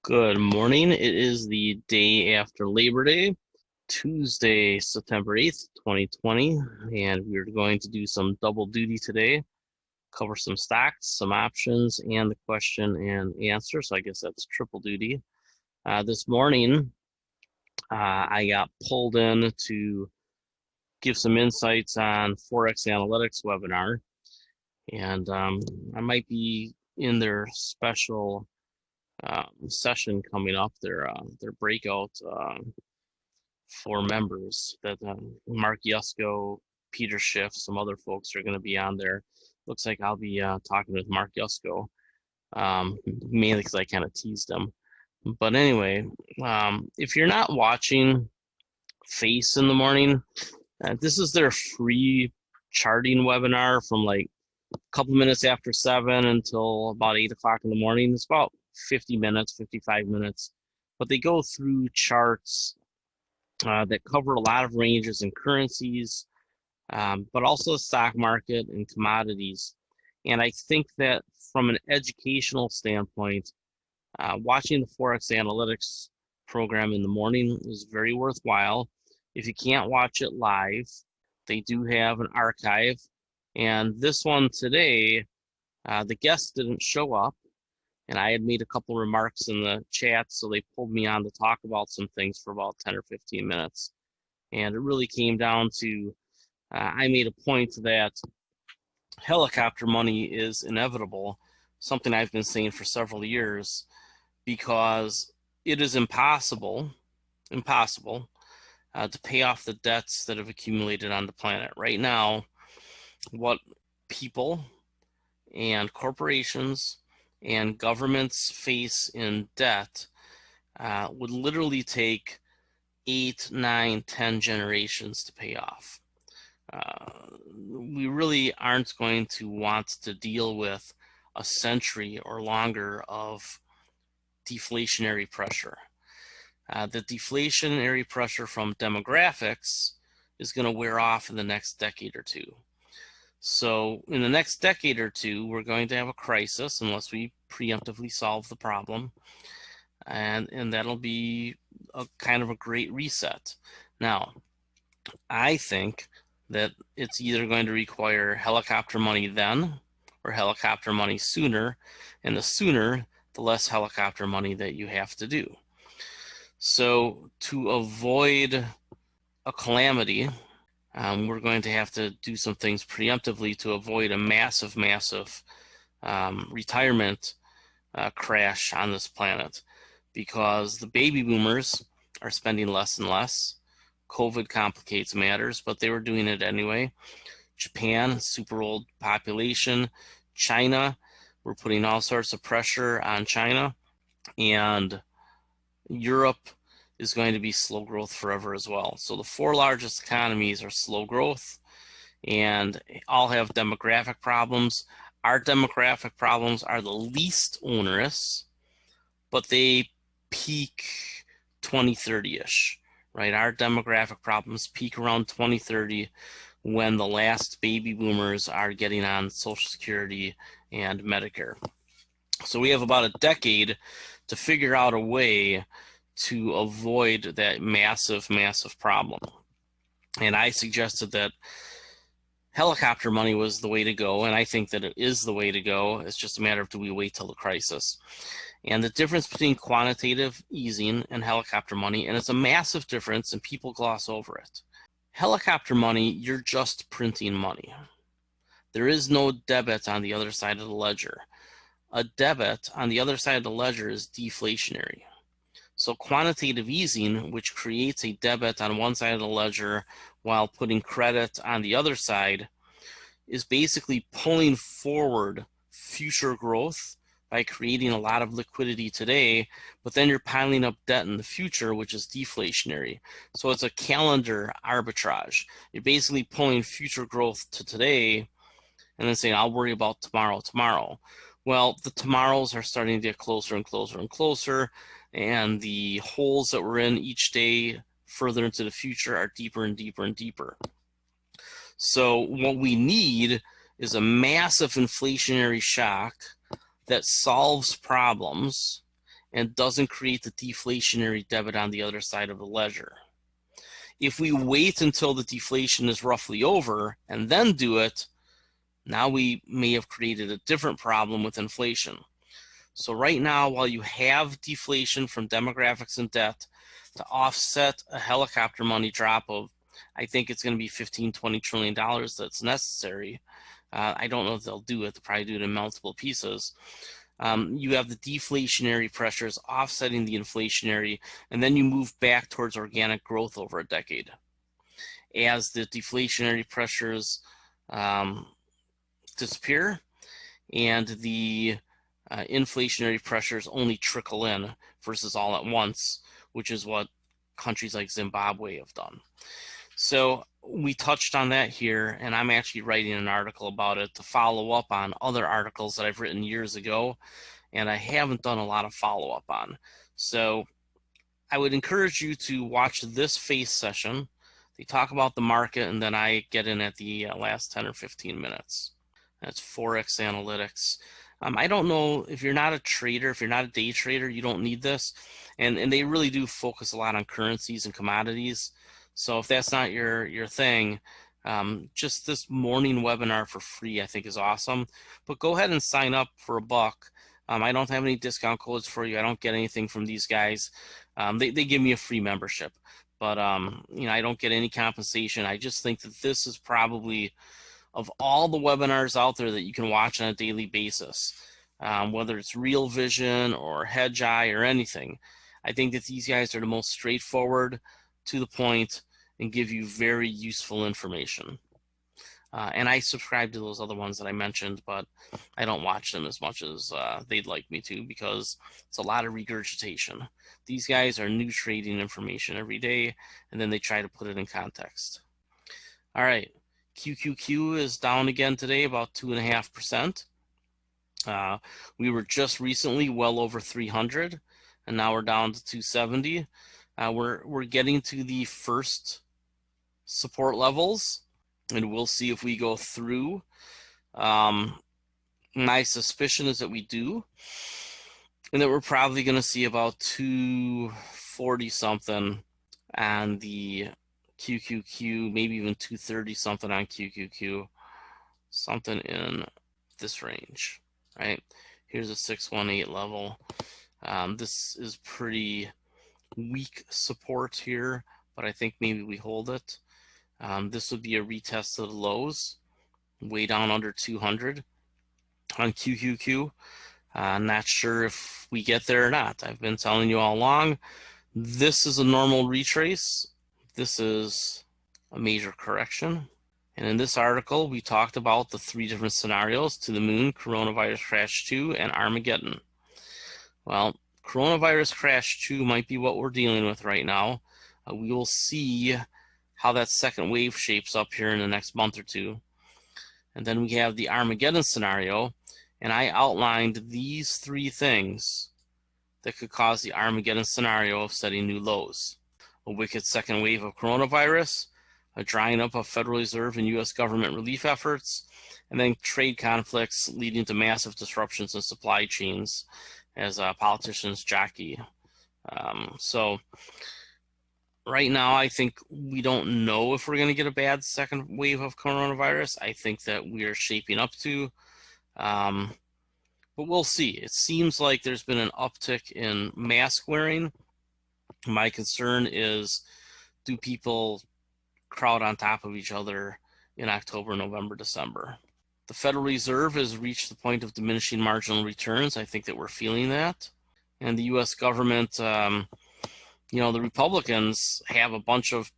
Good morning. It is the day after Labor Day, Tuesday, September 8th, 2020, and we're going to do some double duty today, cover some stocks, some options, and the question and answer. So I guess that's triple duty. This morning, I got pulled in to give some insights on Forex Analytics webinar, and I might be in their special session coming up, their breakout for members that Mark Yusko, Peter Schiff, some other folks are going to be on there. Looks like I'll be talking with Mark Yusko, mainly because I kind of teased him. But anyway, if you're not watching Face in the morning, this is their free charting webinar from like a couple minutes after 7 until about 8 o'clock in the morning. It's about 50 minutes, 55 minutes, but they go through charts that cover a lot of ranges in currencies, but also the stock market and commodities. And I think that from an educational standpoint, watching the Forex Analytics program in the morning is very worthwhile. If you can't watch it live, they do have an archive. And this one today, the guest didn't show up, and I had made a couple remarks in the chat, so they pulled me on to talk about some things for about 10 or 15 minutes. And it really came down to, I made a point that helicopter money is inevitable, something I've been saying for several years, because it is impossible to pay off the debts that have accumulated on the planet. Right now, what people and corporations and governments face in debt would literally take 8, 9, 10 generations to pay off. We really aren't going to want to deal with a century or longer of deflationary pressure. The deflationary pressure from demographics is going to wear off in the next decade or two. So in the next decade or two, we're going to have a crisis unless we preemptively solve the problem. And that'll be a kind of a great reset. Now, I think that it's either going to require helicopter money then or helicopter money sooner. And the sooner, the less helicopter money that you have to do. So to avoid a calamity, we're going to have to do some things preemptively to avoid a massive retirement crash on this planet, because the baby boomers are spending less and less. COVID complicates matters, but they were doing it anyway. Japan, super old population. China, we're putting all sorts of pressure on China. And Europe is going to be slow growth forever as well. So the 4 largest economies are slow growth and all have demographic problems. Our demographic problems are the least onerous, but they peak 2030-ish, right? Our demographic problems peak around 2030 when the last baby boomers are getting on Social Security and Medicare. So we have about a decade to figure out a way to avoid that massive problem. And I suggested that helicopter money was the way to go, and I think that it is the way to go. It's just a matter of, do we wait till the crisis? And the difference between quantitative easing and helicopter money, and it's a massive difference, and people gloss over it. Helicopter money, you're just printing money. There is no debit on the other side of the ledger. A debit on the other side of the ledger is deflationary. So quantitative easing, which creates a debit on one side of the ledger while putting credit on the other side, is basically pulling forward future growth by creating a lot of liquidity today, but then you're piling up debt in the future, which is deflationary. So it's a calendar arbitrage. You're basically pulling future growth to today and then saying, I'll worry about tomorrow. Well, the tomorrows are starting to get closer and closer and closer, and the holes that we're in each day further into the future are deeper and deeper and deeper. So what we need is a massive inflationary shock that solves problems and doesn't create the deflationary debit on the other side of the ledger. If we wait until the deflation is roughly over and then do it, now we may have created a different problem with inflation. So right now, while you have deflation from demographics and debt to offset a helicopter money drop of, I think it's going to be $15-20 trillion that's necessary. I don't know if they'll do it. They'll probably do it in multiple pieces. You have the deflationary pressures offsetting the inflationary, and then you move back towards organic growth over a decade. As the deflationary pressures disappear and the inflationary pressures only trickle in versus all at once, which is what countries like Zimbabwe have done. So we touched on that here, and I'm actually writing an article about it to follow up on other articles that I've written years ago, and I haven't done a lot of follow-up on. So I would encourage you to watch this FACE session. They talk about the market, and then I get in at the last 10 or 15 minutes. That's Forex analytics. I don't know if you're not a trader, if you're not a day trader, you don't need this. And they really do focus a lot on currencies and commodities. So if that's not your thing, just this morning webinar for free, I think is awesome. But go ahead and sign up for $1. I don't have any discount codes for you. I don't get anything from these guys. They give me a free membership, but I don't get any compensation. I just think that this is probably, of all the webinars out there that you can watch on a daily basis, whether it's Real Vision or Hedge Eye or anything, I think that these guys are the most straightforward, to the point, and give you very useful information. And I subscribe to those other ones that I mentioned, but I don't watch them as much as they'd like me to, because it's a lot of regurgitation. These guys are new trading information every day, and then they try to put it in context. All right. QQQ is down again today, about 2.5%. We were just recently well over 300, and now we're down to 270. We're getting to the first support levels, and we'll see if we go through. My suspicion is that we do, and that we're probably going to see about 240 something on the QQQ, maybe even 230 something on QQQ, something in this range, right? Here's a 618 level. This is pretty weak support here, but I think maybe we hold it. This would be a retest of the lows, way down under 200 on QQQ. I'm not sure if we get there or not. I've been telling you all along, this is a normal retrace. This is a major correction. And in this article, we talked about the 3 different scenarios: to the moon, coronavirus crash 2, and Armageddon. Well, coronavirus crash 2 might be what we're dealing with right now. We will see how that second wave shapes up here in the next month or two. And then we have the Armageddon scenario, and I outlined these 3 things that could cause the Armageddon scenario of setting new lows: a wicked second wave of coronavirus, a drying up of Federal Reserve and U.S. government relief efforts, and then trade conflicts leading to massive disruptions in supply chains as politicians jockey. So right now, I think we don't know if we're going to get a bad second wave of coronavirus. I think that we are shaping up to, but we'll see. It seems like there's been an uptick in mask wearing. My concern is, do people crowd on top of each other in October, November, December? The Federal Reserve has reached the point of diminishing marginal returns. I think that we're feeling that. And the U.S. government, the Republicans have a bunch of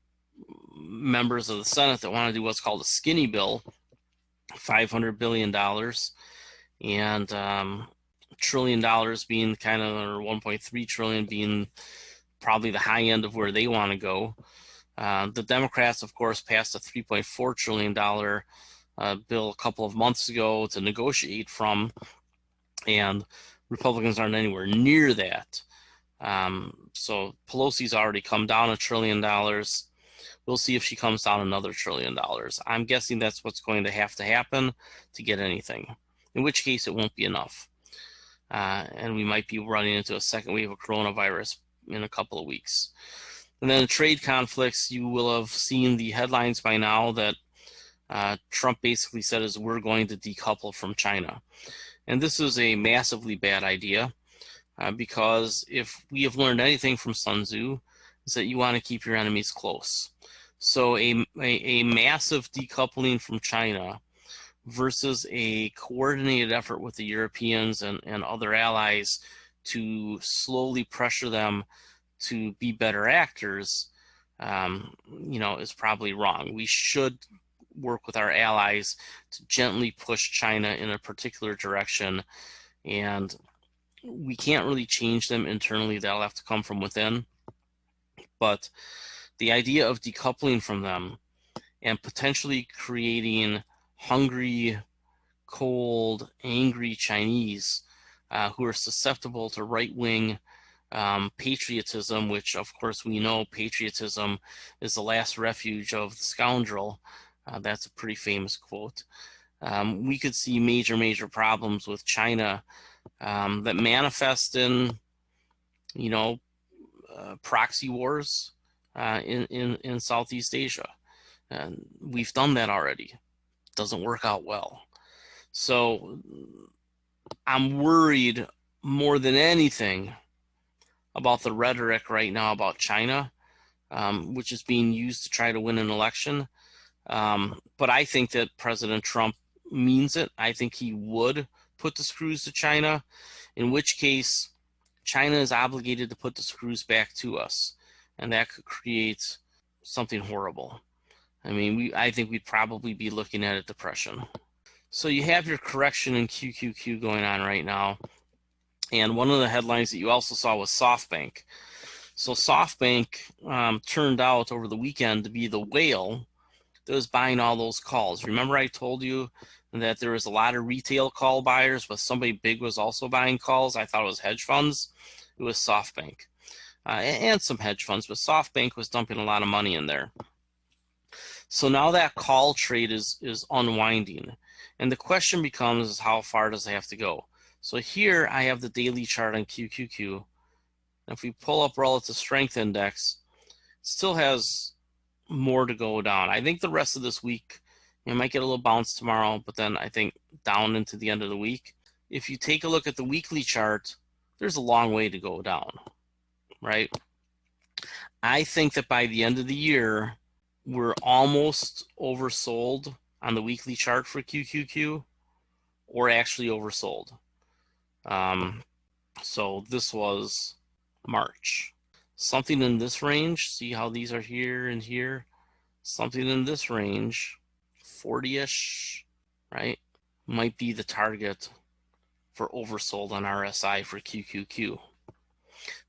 members of the Senate that want to do what's called a skinny bill, $500 billion, and $1 trillion being kind of, or 1.3 trillion being probably the high end of where they want to go. The Democrats, of course, passed a $3.4 trillion bill a couple of months ago to negotiate from, and Republicans aren't anywhere near that. So Pelosi's already come down $1 trillion. We'll see if she comes down another $1 trillion. I'm guessing that's what's going to have to happen to get anything, in which case it won't be enough. and we might be running into a second wave of coronavirus in a couple of weeks. And then trade conflicts, you will have seen the headlines by now that Trump basically said is we're going to decouple from China. And this is a massively bad idea because if we have learned anything from Sun Tzu, is that you want to keep your enemies close. So a massive decoupling from China versus a coordinated effort with the Europeans and other allies to slowly pressure them to be better actors, is probably wrong. We should work with our allies to gently push China in a particular direction, and we can't really change them internally. That'll have to come from within. But the idea of decoupling from them and potentially creating hungry, cold, angry Chinese who are susceptible to right-wing patriotism, which of course we know patriotism is the last refuge of the scoundrel. That's a pretty famous quote. We could see major problems with China that manifest in, proxy wars in Southeast Asia. And we've done that already. It doesn't work out well. So I'm worried more than anything about the rhetoric right now about China, which is being used to try to win an election. But I think that President Trump means it. I think he would put the screws to China, in which case China is obligated to put the screws back to us, and that could create something horrible. I mean, I think we'd probably be looking at a depression. So you have your correction in QQQ going on right now, and one of the headlines that you also saw was Softbank. So Softbank turned out over the weekend to be the whale that was buying all those calls. Remember I told you that there was a lot of retail call buyers, but somebody big was also buying calls? I thought it was hedge funds. It was Softbank. And some hedge funds, but Softbank was dumping a lot of money in there. So now that call trade is unwinding. And the question becomes, how far does it have to go? So here I have the daily chart on QQQ. And if we pull up relative strength index, it still has more to go down. I think the rest of this week, you might get a little bounce tomorrow, but then I think down into the end of the week. If you take a look at the weekly chart, there's a long way to go down, right? I think that by the end of the year, we're almost oversold on the weekly chart for QQQ, or actually oversold. So this was March. Something in this range, see how these are here and here? Something in this range, 40-ish, right? Might be the target for oversold on RSI for QQQ.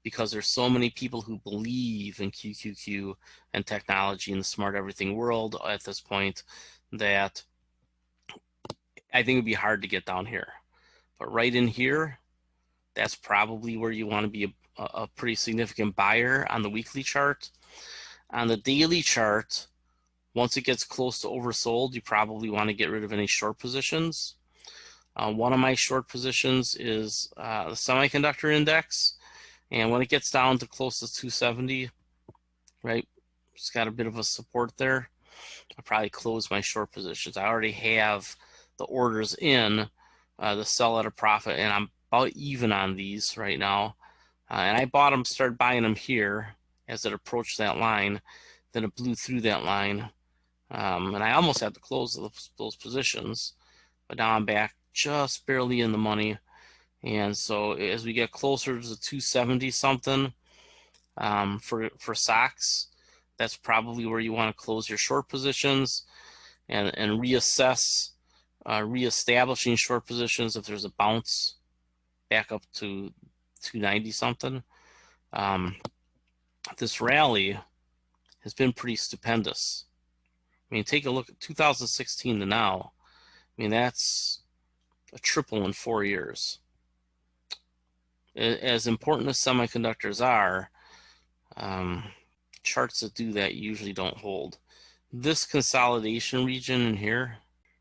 Because there's so many people who believe in QQQ and technology in the smart everything world at this point that I think it would be hard to get down here. But right in here, that's probably where you want to be a pretty significant buyer on the weekly chart. On the daily chart, once it gets close to oversold, you probably want to get rid of any short positions. One of my short positions is the semiconductor index. And when it gets down to close to 270, right, it's got a bit of a support there. I'll probably close my short positions. I already have the orders in the sell at a profit, and I'm about even on these right now. And I started buying them here as it approached that line. Then it blew through that line. And I almost had to close those positions. But now I'm back just barely in the money. And so as we get closer to the 270 something for SOXX, that's probably where you want to close your short positions and reassess, reestablishing short positions if there's a bounce back up to 290 something. This rally has been pretty stupendous. I mean, take a look at 2016 to now. I mean, that's a triple in 4 years. As important as semiconductors are, charts that do that usually don't hold. This consolidation region in here,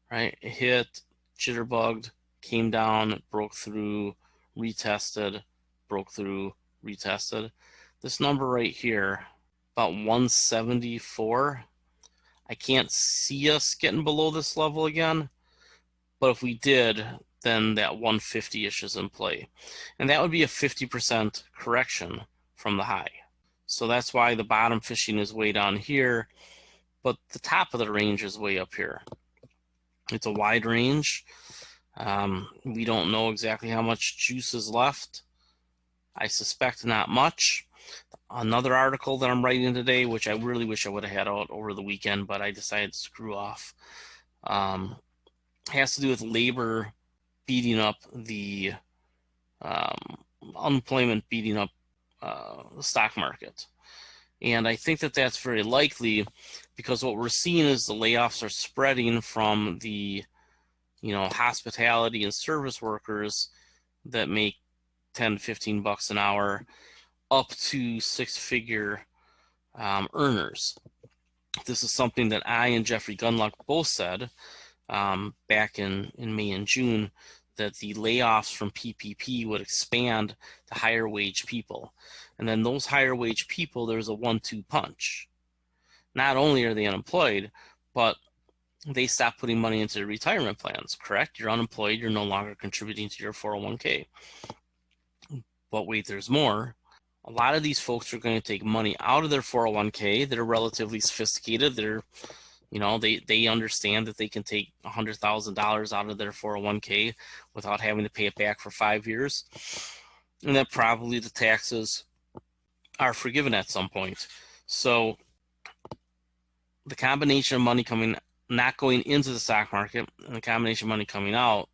right, it hit, jitterbugged, came down, broke through, retested, broke through, retested. This number right here, about 174, I can't see us getting below this level again, but if we did, then that 150-ish is in play. And that would be a 50% correction from the high. So that's why the bottom fishing is way down here, but the top of the range is way up here. It's a wide range. We don't know exactly how much juice is left. I suspect not much. Another article that I'm writing today, which I really wish I would have had out over the weekend, but I decided to screw off, has to do with labor beating up the unemployment beating up the stock market. And I think that that's very likely because what we're seeing is the layoffs are spreading from the hospitality and service workers that make 10 to 15 bucks an hour up to six-figure earners. This is something that I and Jeffrey Gundlach both said back in May and June, that the layoffs from PPP would expand to higher wage people. And then those higher wage people, there's a 1-2 punch. Not only are they unemployed, but they stop putting money into their retirement plans, correct? You're unemployed, you're no longer contributing to your 401k. But wait, there's more. A lot of these folks are going to take money out of their 401k. They're relatively sophisticated. They understand that they can take $100,000 out of their 401k without having to pay it back for 5 years. And that probably the taxes are forgiven at some point. So the combination of money not going into the stock market and the combination of money coming out,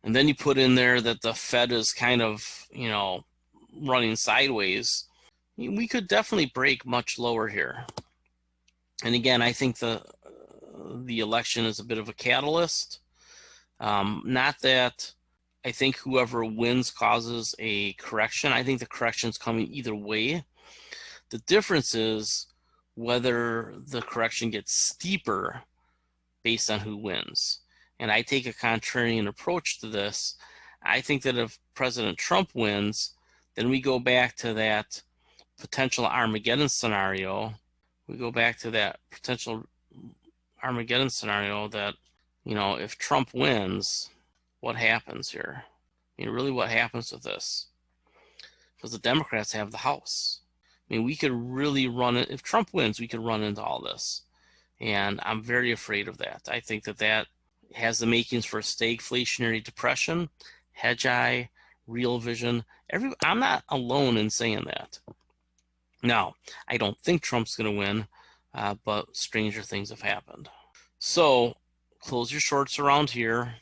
and then you put in there that the Fed is kind of, running sideways, we could definitely break much lower here. And again, I think the election is a bit of a catalyst. Not that I think whoever wins causes a correction. I think the correction is coming either way. The difference is whether the correction gets steeper based on who wins. And I take a contrarian approach to this. I think that if President Trump wins, then we go back to that potential Armageddon scenario. That if Trump wins, what happens here? Really what happens with this? Because the Democrats have the House. We could really run it. If Trump wins, we could run into all this. And I'm very afraid of that. I think that has the makings for a stagflationary depression, hedge-eye, real vision. I'm not alone in saying that. Now, I don't think Trump's going to win, but stranger things have happened. So close your shorts around here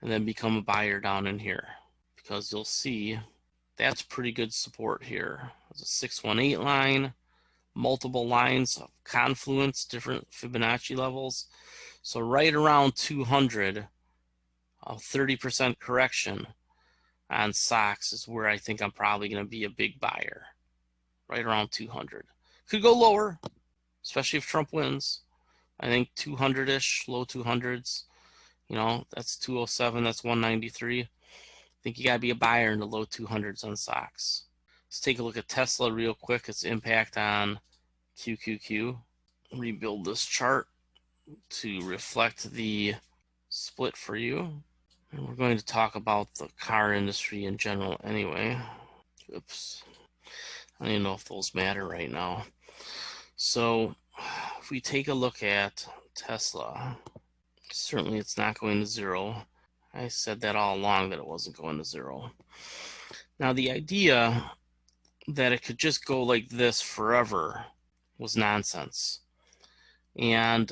and then become a buyer down in here, because you'll see that's pretty good support here. There's a 618 line, multiple lines of confluence, different Fibonacci levels. So right around 200, a 30% correction on SOXX is where I think I'm probably going to be a big buyer. Right around 200. Could go lower, especially if Trump wins. I think 200-ish, low 200s. That's 207, that's 193. I think you got to be a buyer in the low 200s on SOXX. Let's take a look at Tesla real quick, its impact on QQQ. Rebuild this chart to reflect the split for you. And we're going to talk about the car industry in general anyway. Oops. I don't even know if those matter right now. So if we take a look at Tesla, certainly it's not going to zero. I said that all along that it wasn't going to zero. Now the idea that it could just go like this forever was nonsense. And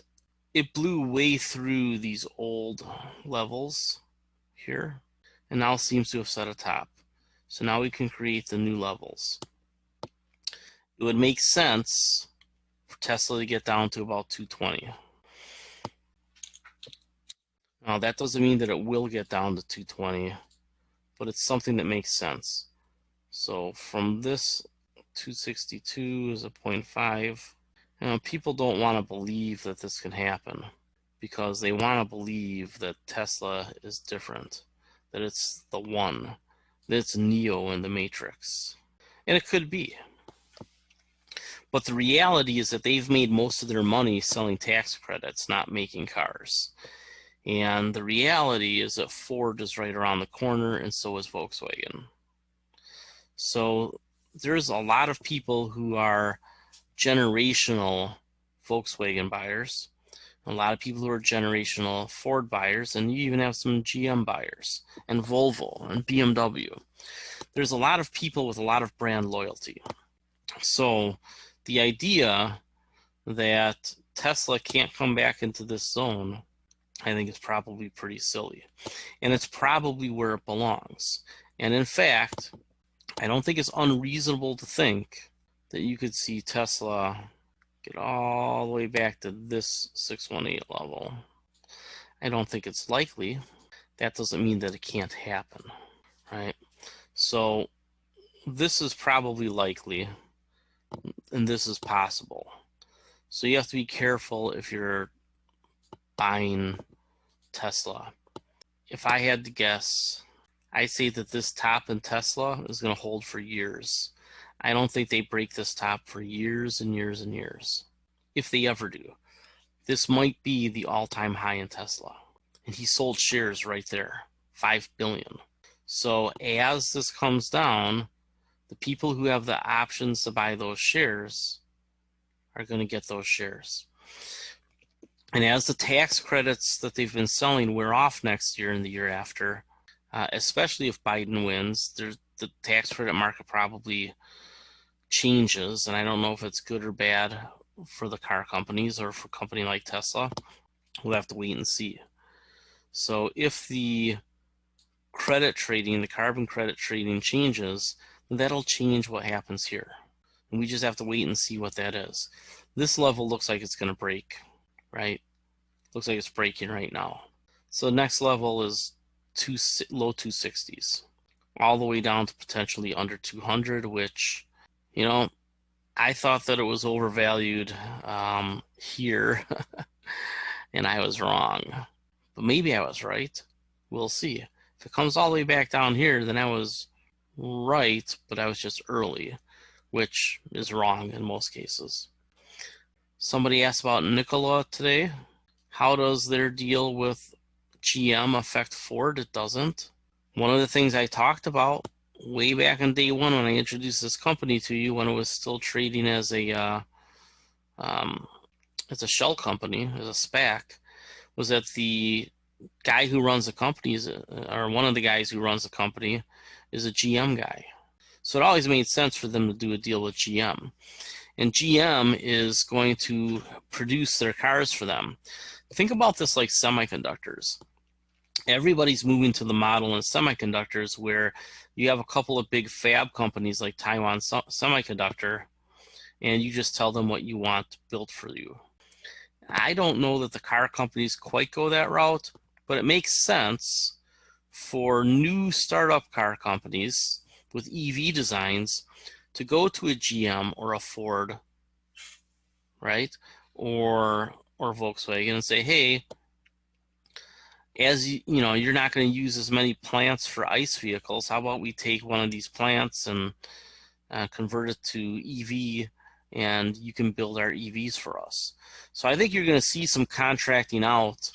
it blew way through these old levels here and now seems to have set a top. So now we can create the new levels. It would make sense for Tesla to get down to about 220. Now that doesn't mean that it will get down to 220, but it's something that makes sense. So from this 262 is a 0.5. People don't want to believe that this can happen because they want to believe that Tesla is different, that it's the one, that it's Neo in the Matrix. And it could be. But the reality is that they've made most of their money selling tax credits, not making cars. And the reality is that Ford is right around the corner, and so is Volkswagen. So there's a lot of people who are generational Volkswagen buyers, a lot of people who are generational Ford buyers, and you even have some GM buyers, and Volvo, and BMW. There's a lot of people with a lot of brand loyalty. So the idea that Tesla can't come back into this zone, I think, is probably pretty silly. And it's probably where it belongs. And in fact, I don't think it's unreasonable to think that you could see Tesla get all the way back to this 618 level. I don't think it's likely. That doesn't mean that it can't happen, right? So this is probably likely, and this is possible. So you have to be careful if you're buying Tesla. If I had to guess, I say that this top in Tesla is going to hold for years. I don't think they break this top for years and years and years, if they ever do. This might be the all-time high in Tesla. And he sold shares right there, 5 billion. So as this comes down, the people who have the options to buy those shares are going to get those shares. And as the tax credits that they've been selling wear off next year and the year after, especially if Biden wins, the tax credit market probably changes. And I don't know if it's good or bad for the car companies or for a company like Tesla. We'll have to wait and see. So if the credit trading, the carbon credit trading changes, that'll change what happens here. And we just have to wait and see what that is. This level looks like it's going to break, right? Looks like it's breaking right now. So next level is low 260s, all the way down to potentially under 200, which, you know, I thought that it was overvalued here, and I was wrong. But maybe I was right. We'll see. If it comes all the way back down here, then I was right, but I was just early, which is wrong in most cases. Somebody asked about Nikola today. How does their deal with GM affect Ford? It doesn't. One of the things I talked about way back in day one when I introduced this company to you, when it was still trading as a shell company, as a SPAC, was that the guy who runs the company or one of the guys who runs the company is a GM guy. So it always made sense for them to do a deal with GM. And GM is going to produce their cars for them. Think about this like semiconductors. Everybody's moving to the model in semiconductors where you have a couple of big fab companies like Taiwan Semiconductor, and you just tell them what you want built for you. I don't know that the car companies quite go that route, but it makes sense for new startup car companies with EV designs to go to a GM or a Ford, right, or Volkswagen and say, hey, as you know, you're not going to use as many plants for ICE vehicles. How about we take one of these plants and convert it to EV, and you can build our EVs for us. So I think you're going to see some contracting out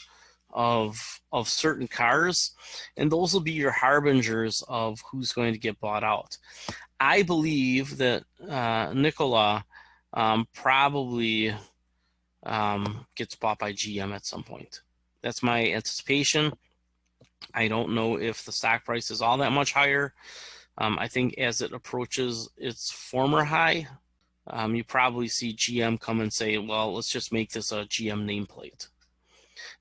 of certain cars, and those will be your harbingers of who's going to get bought out. I believe that Nikola probably gets bought by GM at some point. That's my anticipation. I don't know if the stock price is all that much higher. I think as it approaches its former high, you probably see GM come and say, well, let's just make this a GM nameplate.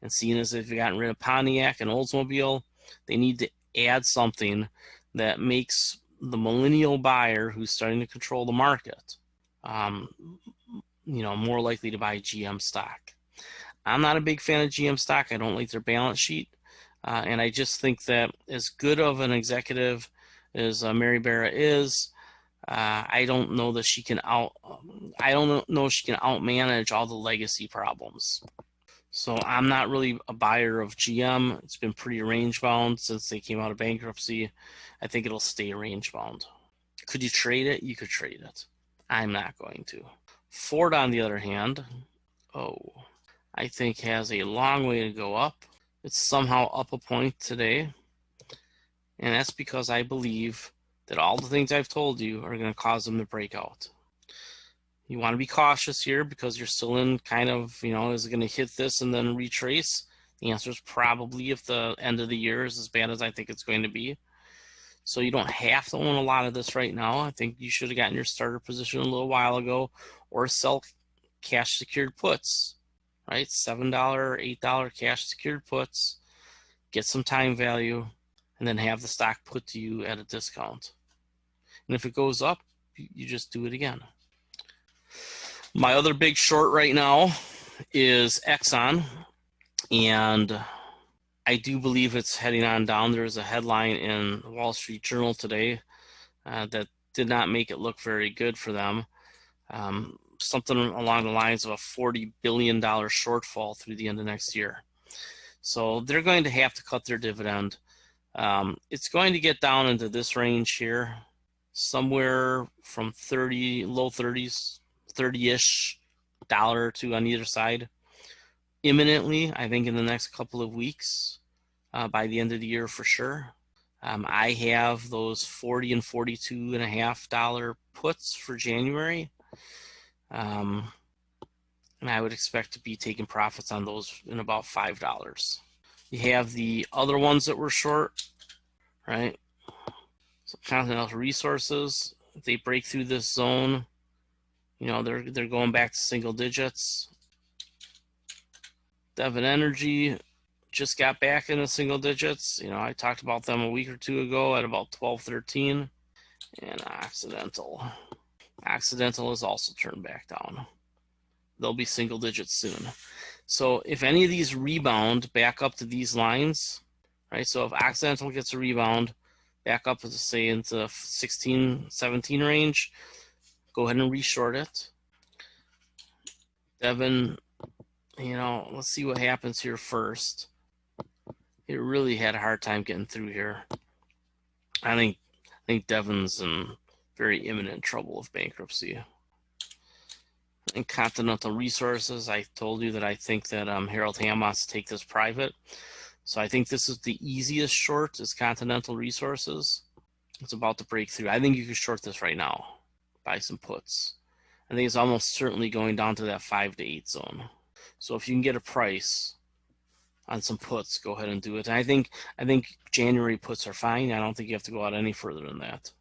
And seeing as they've gotten rid of Pontiac and Oldsmobile, they need to add something that makes the millennial buyer who's starting to control the market, more likely to buy GM stock. I'm not a big fan of GM stock. I don't like their balance sheet. And I just think that as good of an executive as Mary Barra is, I don't know that she can outmanage all the legacy problems. So I'm not really a buyer of GM. It's been pretty range bound since they came out of bankruptcy. I think it'll stay range bound. Could you trade it? You could trade it. I'm not going to. Ford, on the other hand, I think has a long way to go up. It's somehow up a point today. And that's because I believe that all the things I've told you are going to cause them to break out. You want to be cautious here because you're still in kind of, is it going to hit this and then retrace? The answer is probably, if the end of the year is as bad as I think it's going to be. So you don't have to own a lot of this right now. I think you should have gotten your starter position a little while ago, or sell cash secured puts, right? $7, $8 cash secured puts, get some time value, and then have the stock put to you at a discount. And if it goes up, you just do it again. My other big short right now is Exxon, and I do believe it's heading on down. There's a headline in the Wall Street Journal today that did not make it look very good for them. Something along the lines of a $40 billion shortfall through the end of next year. So they're going to have to cut their dividend. It's going to get down into this range here, somewhere from low 30s, 30-ish dollar or two on either side. Imminently, I think in the next couple of weeks, by the end of the year for sure. I have those $40 and $42.50 puts for January. And I would expect to be taking profits on those in about $5. You have the other ones that were short, right? So Continental Resources, if they break through this zone, they're going back to single digits. Devon Energy just got back into single digits. I talked about them a week or two ago at about 12, 13. And Occidental has also turned back down. They'll be single digits soon. So if any of these rebound back up to these lines, right? So if Occidental gets a rebound back up to, say, into 16, 17 range, go ahead and reshort it. Devon, let's see what happens here first. It really had a hard time getting through here. I think Devon's in very imminent trouble of bankruptcy. In Continental Resources, I told you that I think that Harold Hamm wants to take this private. So I think this is the easiest short, is Continental Resources. It's about to break through. I think you can short this right now. Buy some puts. I think it's almost certainly going down to that 5 to 8 zone. So if you can get a price on some puts, go ahead and do it. And I think January puts are fine. I don't think you have to go out any further than that.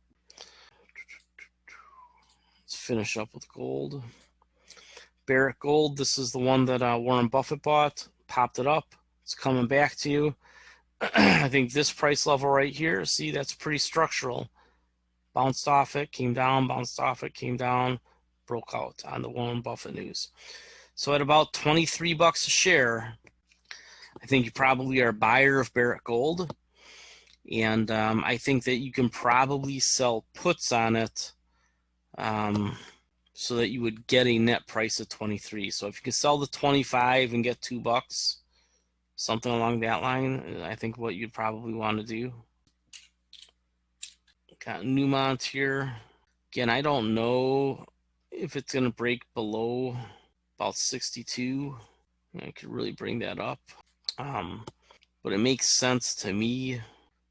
Let's finish up with gold. Barrick Gold, this is the one that Warren Buffett bought, popped it up. It's coming back to you. I think this price level right here, see, that's pretty structural. Bounced off it, came down, bounced off it, came down, broke out on the Warren Buffett news. So at about $23 a share, I think you probably are a buyer of Barrick Gold. And I think that you can probably sell puts on it so that you would get a net price of 23. So if you can sell the 25 and get $2, something along that line, I think what you'd probably want to do. Got Newmont here. Again, I don't know if it's going to break below about 62. I could really bring that up. But it makes sense to me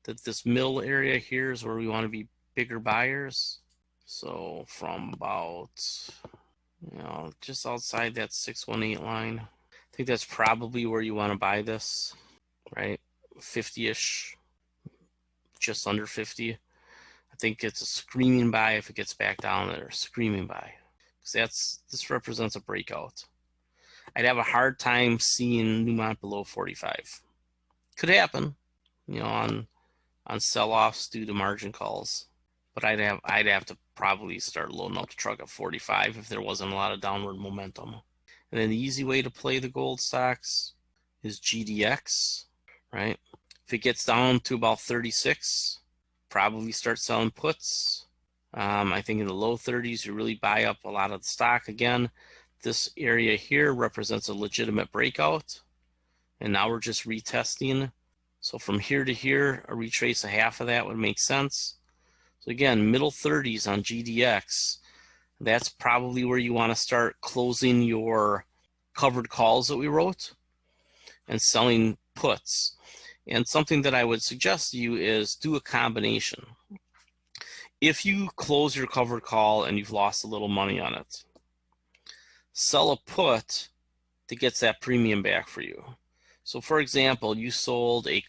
that this middle area here is where we want to be bigger buyers. So from about, just outside that 618 line, I think that's probably where you want to buy this, right? 50-ish, just under 50. I think it's a screaming buy if it gets back down there, screaming buy. Because this represents a breakout. I'd have a hard time seeing Newmont below 45. Could happen, on sell-offs due to margin calls. But I'd have to probably start loading up the truck at 45 if there wasn't a lot of downward momentum. And then the easy way to play the gold stocks is GDX, right? If it gets down to about 36, probably start selling puts. I think in the low 30s, you really buy up a lot of the stock again. This area here represents a legitimate breakout. and now we're just retesting. So from here to here, a retrace of half of that would make sense. So again, middle 30s on GDX. That's probably where you want to start closing your covered calls that we wrote and selling puts. And something that I would suggest to you is do a combination. If you close your covered call and you've lost a little money on it, sell a put that gets that premium back for you. So for example, you sold a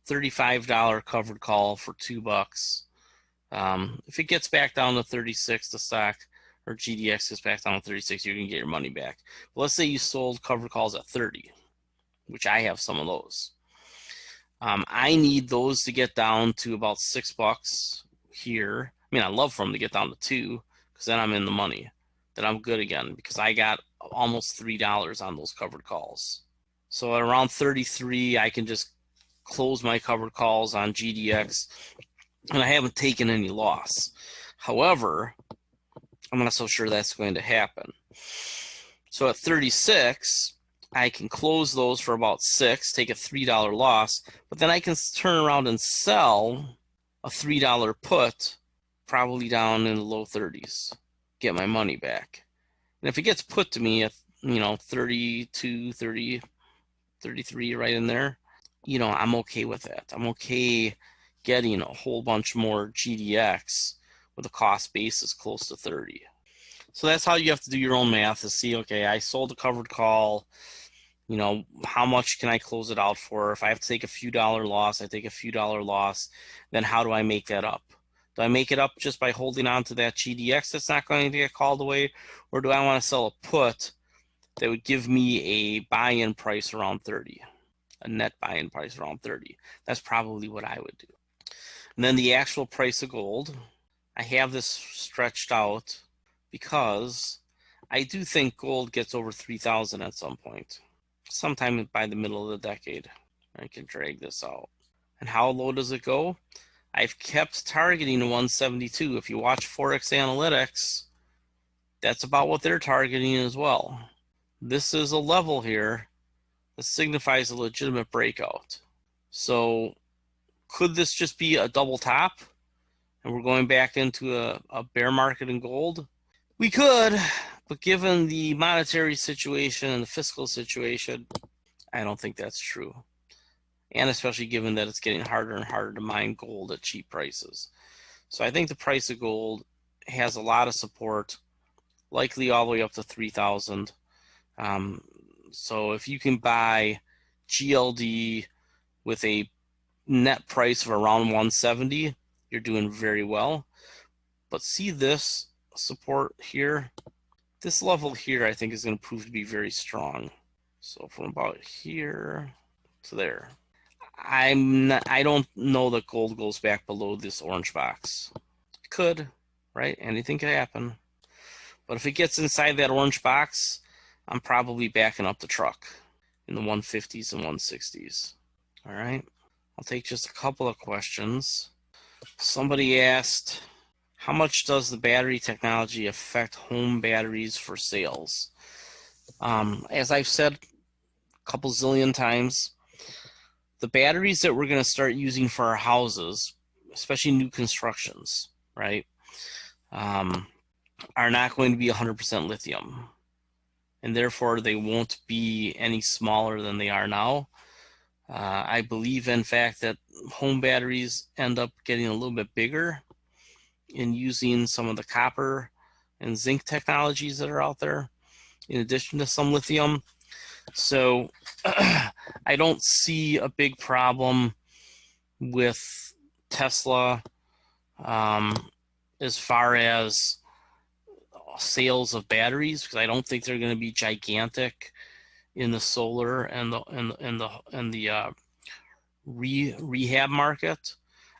$35 covered call for $2. If it gets back down to 36, the stock or GDX gets back down to 36, you can get your money back. But let's say you sold covered calls at 30, which I have some of those. I need those to get down to about $6 here. I mean, I'd love for them to get down to 2, because then I'm in the money. Then I'm good again, because I got almost $3 on those covered calls. So at around 33, I can just close my covered calls on GDX, and I haven't taken any loss. However, I'm not so sure that's going to happen. So at 36, I can close those for about 6, take a $3 loss, but then I can turn around and sell a $3 put, probably down in the low 30s, get my money back. And if it gets put to me at 32, 30, 33, right in there, I'm okay with that. I'm okay getting a whole bunch more GDX with a cost basis close to 30. So that's how you have to do your own math to see, okay, I sold a covered call, how much can I close it out for? If I have to take a few dollar loss, I take a few dollar loss. Then how do I make that up? Do I make it up just by holding on to that GDX that's not going to get called away? Or do I want to sell a put that would give me a buy-in price around 30, a net buy-in price around 30? That's probably what I would do. And then the actual price of gold, I have this stretched out because I do think gold gets over 3,000 at some point, sometime by the middle of the decade. I can drag this out. And how low does it go? I've kept targeting 172. If you watch Forex Analytics, that's about what they're targeting as well. This is a level here that signifies a legitimate breakout. So could this just be a double top and we're going back into a bear market in gold? We could, but given the monetary situation and the fiscal situation, I don't think that's true. And especially given that it's getting harder and harder to mine gold at cheap prices. So I think the price of gold has a lot of support, likely all the way up to 3,000. So if you can buy GLD with a net price of around 170, you're doing very well. But see this support here? This level here I think is going to prove to be very strong. So from about here to there. I don't know that gold goes back below this orange box. It could, right? Anything could happen. But if it gets inside that orange box, I'm probably backing up the truck in the 150s and 160s. All right. I'll take just a couple of questions. Somebody asked, how much does the battery technology affect home batteries for sales? As I've said a couple zillion times, the batteries that we're going to start using for our houses, especially new constructions, right, are not going to be 100% lithium. And therefore, they won't be any smaller than they are now. I believe, in fact, that home batteries end up getting a little bit bigger in using some of the copper and zinc technologies that are out there, in addition to some lithium. So I don't see a big problem with Tesla as far as sales of batteries, because I don't think they're going to be gigantic in the solar and the rehab market.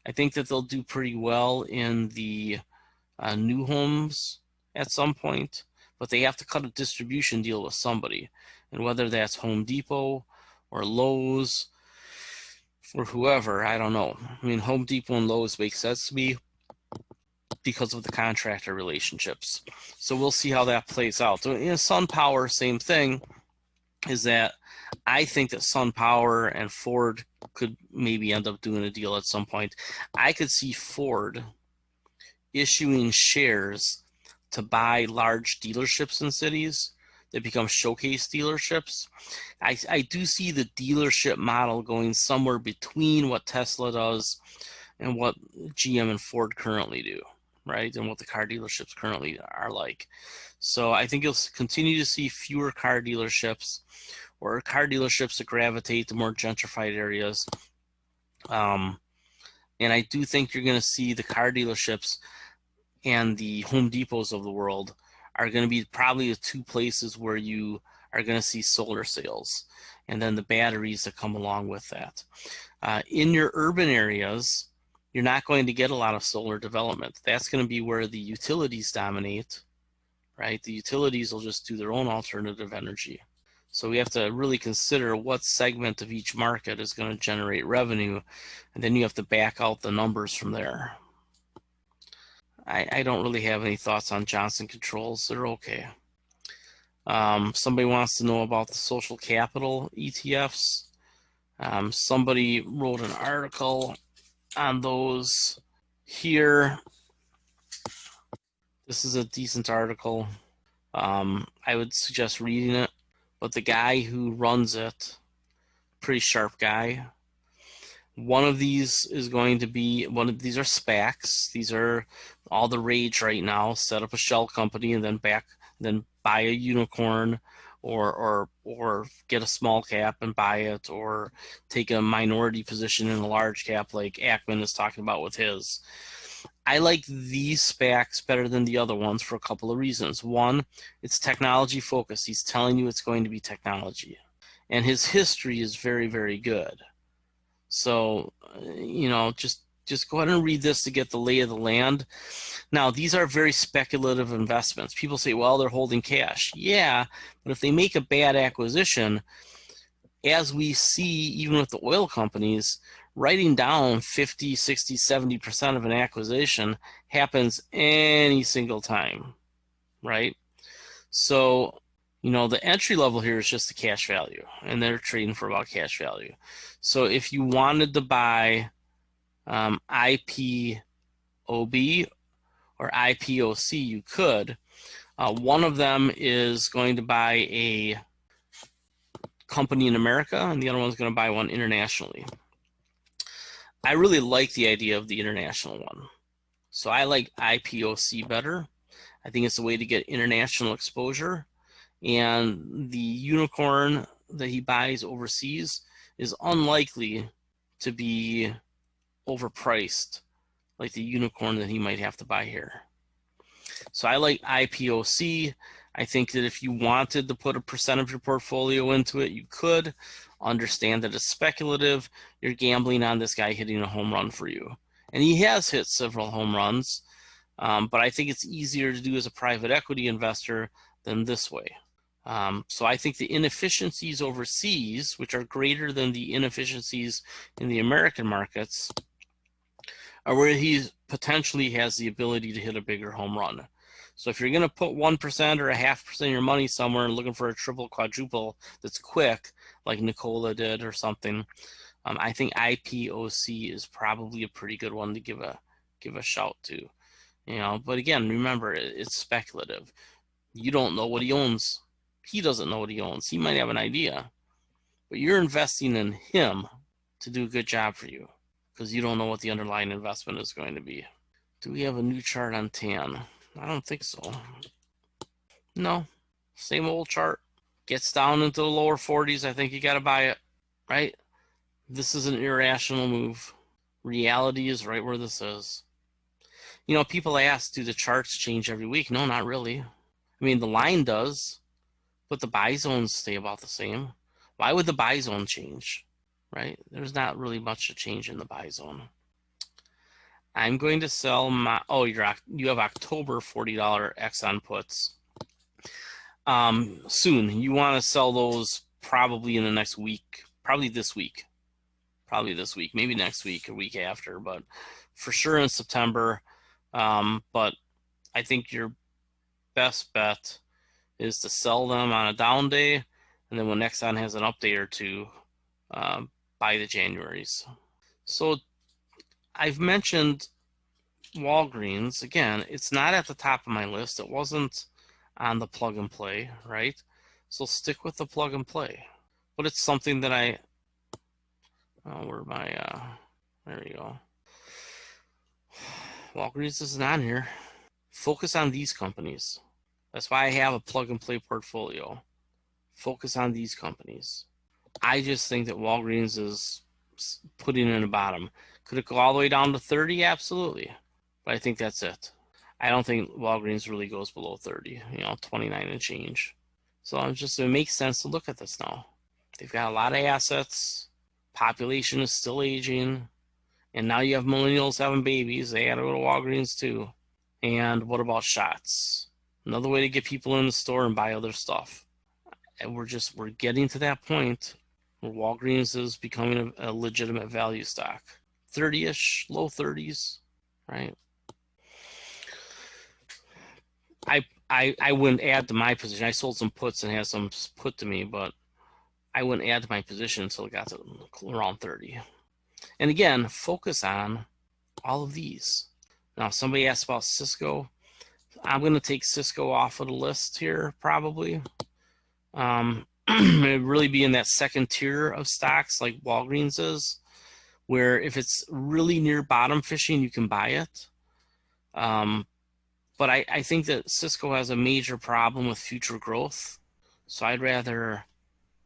I think that they'll do pretty well in the new homes at some point, but they have to cut a distribution deal with somebody. And whether that's Home Depot or Lowe's or whoever, I don't know. I mean, Home Depot and Lowe's make sense to me because of the contractor relationships. So we'll see how that plays out. So in SunPower, same thing, is that I think that SunPower and Ford could maybe end up doing a deal at some point. I could see Ford issuing shares to buy large dealerships in cities that become showcase dealerships. I do see the dealership model going somewhere between what Tesla does and what GM and Ford currently do, right? And what the car dealerships currently are like. So I think you'll continue to see fewer car dealerships or car dealerships that gravitate to more gentrified areas. And I do think you're going to see the car dealerships and the Home Depots of the world are going to be probably the two places where you are going to see solar sales, and then the batteries that come along with that. In your urban areas, you're not going to get a lot of solar development. That's going to be where the utilities dominate, right? The utilities will just do their own alternative energy. So we have to really consider what segment of each market is going to generate revenue, and then you have to back out the numbers from there. I don't really have any thoughts on Johnson Controls. They're okay. Somebody wants to know about the social capital ETFs. Somebody wrote an article on those here. This is a decent article. I would suggest reading it, but the guy who runs it, pretty sharp guy. One of these is going to be these are SPACs. These are all the rage right now. Set up a shell company and then buy a unicorn, or get a small cap and buy it, or take a minority position in a large cap like Ackman is talking about with his. I like these SPACs better than the other ones for a couple of reasons. One, it's technology focused. He's telling you it's going to be technology, and his history is very, very good. So, just go ahead and read this to get the lay of the land. Now, these are very speculative investments. People say, well, they're holding cash. Yeah, but if they make a bad acquisition, as we see even with the oil companies, writing down 50, 60, 70% of an acquisition happens any single time, right? So, the entry level here is just the cash value, and they're trading for about cash value. So if you wanted to buy IPOB or IPOC, you could. One of them is going to buy a company in America, and the other one's going to buy one internationally. I really like the idea of the international one. So I like IPOC better. I think it's a way to get international exposure. And the unicorn that he buys overseas is unlikely to be overpriced like the unicorn that he might have to buy here. So I like IPOC. I think that if you wanted to put a percent of your portfolio into it, you could. Understand that it's speculative. You're gambling on this guy hitting a home run for you. And he has hit several home runs, but I think it's easier to do as a private equity investor than this way. So I think the inefficiencies overseas, which are greater than the inefficiencies in the American markets, are where he potentially has the ability to hit a bigger home run. So if you're going to put 1% or a 0.5% of your money somewhere and looking for a triple, quadruple that's quick, like Nikola did or something, I think IPOC is probably a pretty good one to give a shout to. But again, remember, it's speculative. You don't know what he owns. He doesn't know what he owns. He might have an idea, but you're investing in him to do a good job for you because you don't know what the underlying investment is going to be. Do we have a new chart on TAN? I don't think so. No, same old chart. Gets down into the lower 40s. I think you got to buy it, right? This is an irrational move. Reality is right where this is. People ask, do the charts change every week? No, not really. I mean, the line does, but the buy zones stay about the same. Why would the buy zone change, right? There's not really much to change in the buy zone. I'm going to sell my, you have October $40 Exxon puts. Soon. You want to sell those probably in the next week, probably this week, maybe next week or week after, but for sure in September. But I think your best bet is to sell them on a down day And then when Exxon has an update or two, buy the Januaries. So I've mentioned Walgreens. Again, it's not at the top of my list. It wasn't on the plug and play, right? So stick with the plug and play. But it's something that there we go. Walgreens isn't on here. Focus on these companies. That's why I have a plug and play portfolio. Focus on these companies. I just think that Walgreens is putting in a bottom. Could it go all the way down to 30? Absolutely. But I think that's it. I don't think Walgreens really goes below 30, 29 and change. So it makes sense to look at this now. They've got a lot of assets. Population is still aging. And now you have millennials having babies. They got to go to Walgreens too. And what about shots? Another way to get people in the store and buy other stuff. And we're getting to that point where Walgreens is becoming a legitimate value stock. 30-ish, low 30s, right? I wouldn't add to my position. I sold some puts and had some put to me, but I wouldn't add to my position until it got to around 30. And again, focus on all of these. Now, somebody asked about Cisco. I'm going to take Cisco off of the list here, probably. It'd really be in that second tier of stocks like Walgreens is, where if it's really near bottom fishing, you can buy it. But I think that Cisco has a major problem with future growth. So I'd rather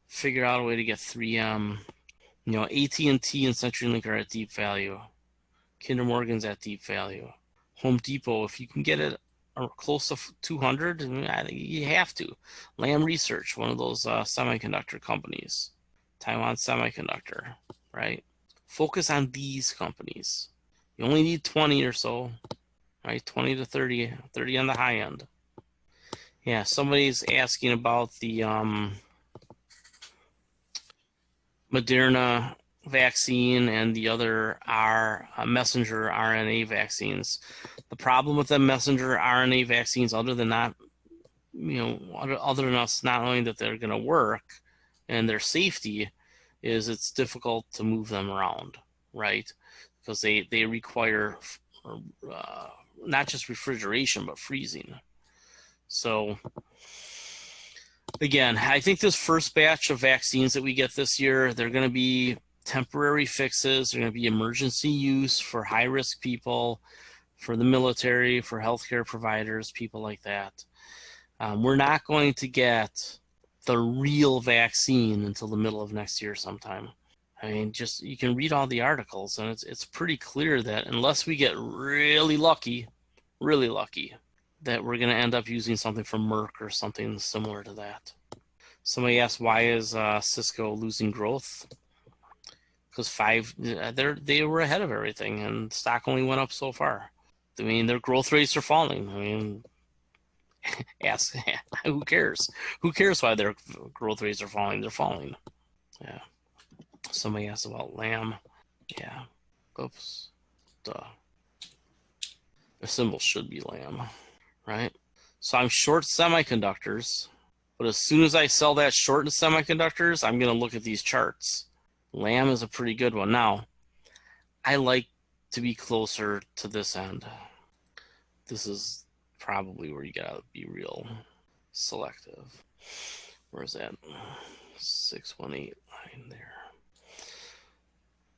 figure out a way to get 3M. AT&T and CenturyLink are at deep value. Kinder Morgan's at deep value. Home Depot, if you can get it close to 200, I think you have to. Lam Research, one of those semiconductor companies. Taiwan Semiconductor, right? Focus on these companies. You only need 20 or so, right? 20 to 30 on the high end. Yeah, somebody's asking about the Moderna vaccine and the other messenger RNA vaccines. The problem with the messenger RNA vaccines, other than us not knowing that they're going to work and their safety, is it's difficult to move them around, right? Because they require not just refrigeration but freezing. So again, I think this first batch of vaccines that we get this year, they're going to be temporary fixes. They're going to be emergency use for high-risk people, for the military, for healthcare providers, people like that. We're not going to get the real vaccine until the middle of next year sometime. I mean, you can read all the articles, and it's pretty clear that unless we get really lucky, that we're going to end up using something from Merck or something similar to that. Somebody asked, why is Cisco losing growth? Because they were ahead of everything, and stock only went up so far. I mean, their growth rates are falling. I mean, ask who cares? Who cares why their growth rates are falling? They're falling. Yeah. Somebody asked about Lam. Yeah. Oops. Duh. The symbol should be Lam, right? So I'm short semiconductors, but as soon as I sell that short in semiconductors, I'm going to look at these charts. Lam is a pretty good one. Now, I like to be closer to this end. This is probably where you gotta be real selective. Where's that? 618 line there.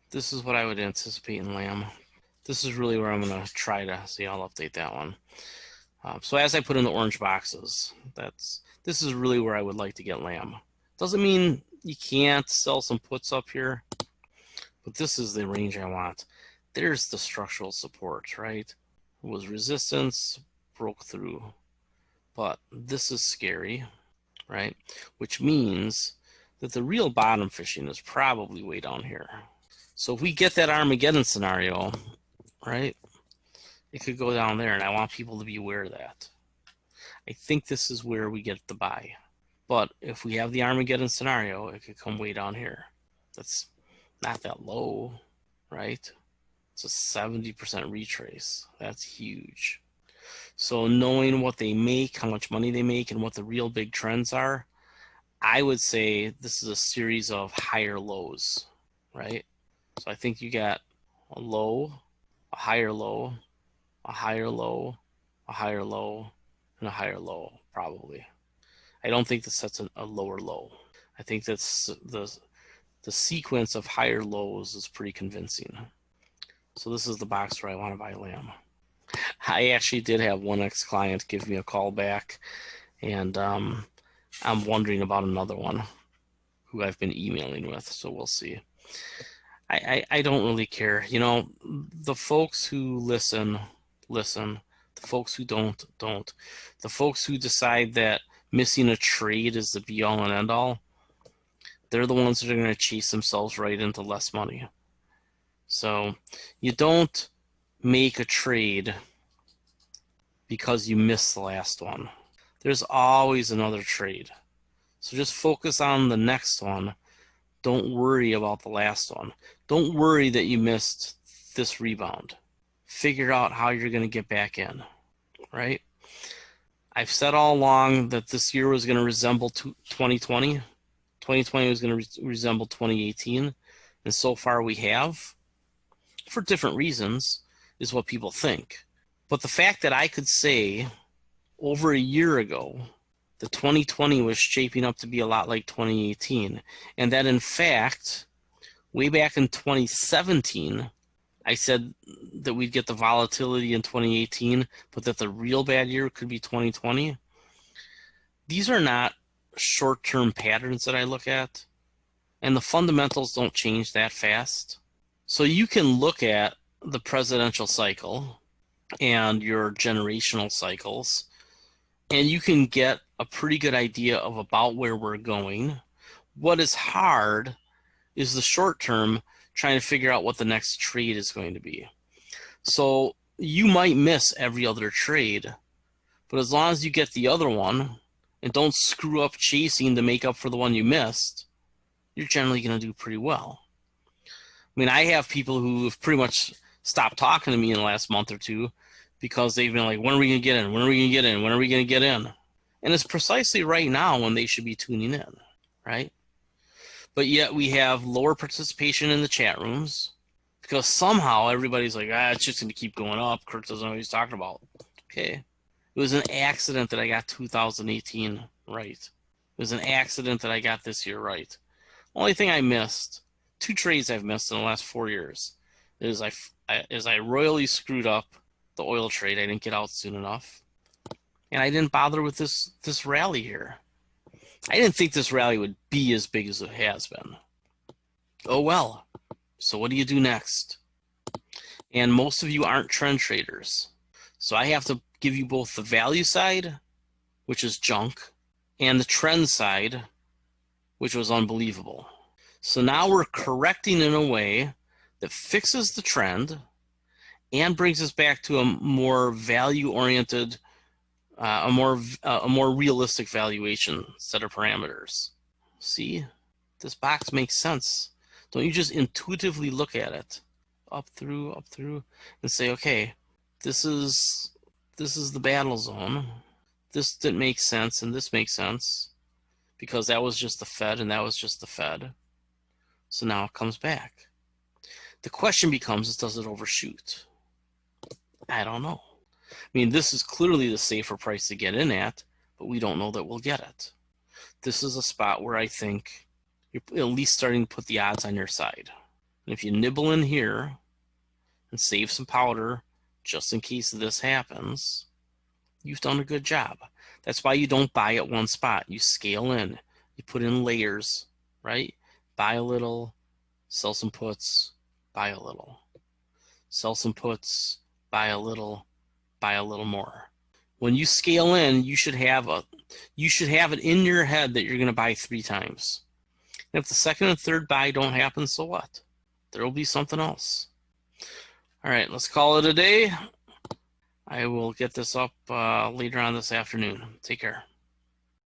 This is what I would anticipate in Lam. This is really where I'm gonna try to see. I'll update that one. So as I put in the orange boxes, this is really where I would like to get Lam. Doesn't mean you can't sell some puts up here, but this is the range I want. There's the structural support, right? It was resistance, broke through. But this is scary, right? Which means that the real bottom fishing is probably way down here. So if we get that Armageddon scenario, right, it could go down there, and I want people to be aware of that. I think this is where we get the buy. But if we have the Armageddon scenario, it could come way down here. That's not that low, right? It's a 70% retrace. That's huge. So knowing what they make, how much money they make, and what the real big trends are, I would say this is a series of higher lows, right? So I think you got a low, a higher low, a higher low, a higher low, and a higher low, probably. I don't think this sets a lower low. I think that's the sequence of higher lows is pretty convincing. So this is the box where I want to buy lamb. I actually did have one ex-client give me a call back, and I'm wondering about another one who I've been emailing with, so we'll see. I don't really care. You know, the folks who listen. The folks who don't. The folks who decide that missing a trade is the be-all and end-all, they're the ones that are going to chase themselves right into less money. So you don't make a trade because you missed the last one. There's always another trade. So just focus on the next one. Don't worry about the last one. Don't worry that you missed this rebound. Figure out how you're going to get back in, right? I've said all along that this year was going to resemble 2020. 2020 was going to resemble 2018, and so far we have, for different reasons, is what people think. But the fact that I could say over a year ago that 2020 was shaping up to be a lot like 2018, and that in fact, way back in 2017, I said that we'd get the volatility in 2018, but that the real bad year could be 2020. These are not short-term patterns that I look at, and the fundamentals don't change that fast. So you can look at the presidential cycle and your generational cycles, and you can get a pretty good idea of about where we're going. What is hard is the short term, trying to figure out what the next trade is going to be. So you might miss every other trade, but as long as you get the other one and don't screw up chasing to make up for the one you missed, you're generally going to do pretty well. I mean, I have people who have pretty much stopped talking to me in the last month or two because they've been like, when are we going to get in? When are we going to get in? When are we going to get in? And it's precisely right now when they should be tuning in, right? But yet we have lower participation in the chat rooms because somehow everybody's like, it's just going to keep going up. Kirk doesn't know what he's talking about. Okay. It was an accident that I got 2018 right. It was an accident that I got this year right. Only thing I missed, 2 trades I've missed in the last 4 years, is I royally screwed up the oil trade. I didn't get out soon enough. And I didn't bother with this rally here. I didn't think this rally would be as big as it has been. Oh well. So what do you do next? And most of you aren't trend traders. So I have to give you both the value side, which is junk, and the trend side, which was unbelievable. So now we're correcting in a way that fixes the trend and brings us back to a more value-oriented, a more realistic valuation set of parameters. See, this box makes sense. Don't you just intuitively look at it, up through, and say, okay, this is the battle zone. This didn't make sense, and this makes sense because that was just the Fed, and that was just the Fed. So now it comes back. The question becomes, does it overshoot? I don't know. I mean, this is clearly the safer price to get in at, but we don't know that we'll get it. This is a spot where I think you're at least starting to put the odds on your side. And if you nibble in here and save some powder just in case this happens, you've done a good job. That's why you don't buy at one spot. You scale in. You put in layers, right? Buy a little, sell some puts, buy a little. Sell some puts, buy a little more. When you scale in, you should have it in your head that you're going to buy 3 times. And if the second and third buy don't happen, so what? There will be something else. All right, let's call it a day. I will get this up later on this afternoon. Take care.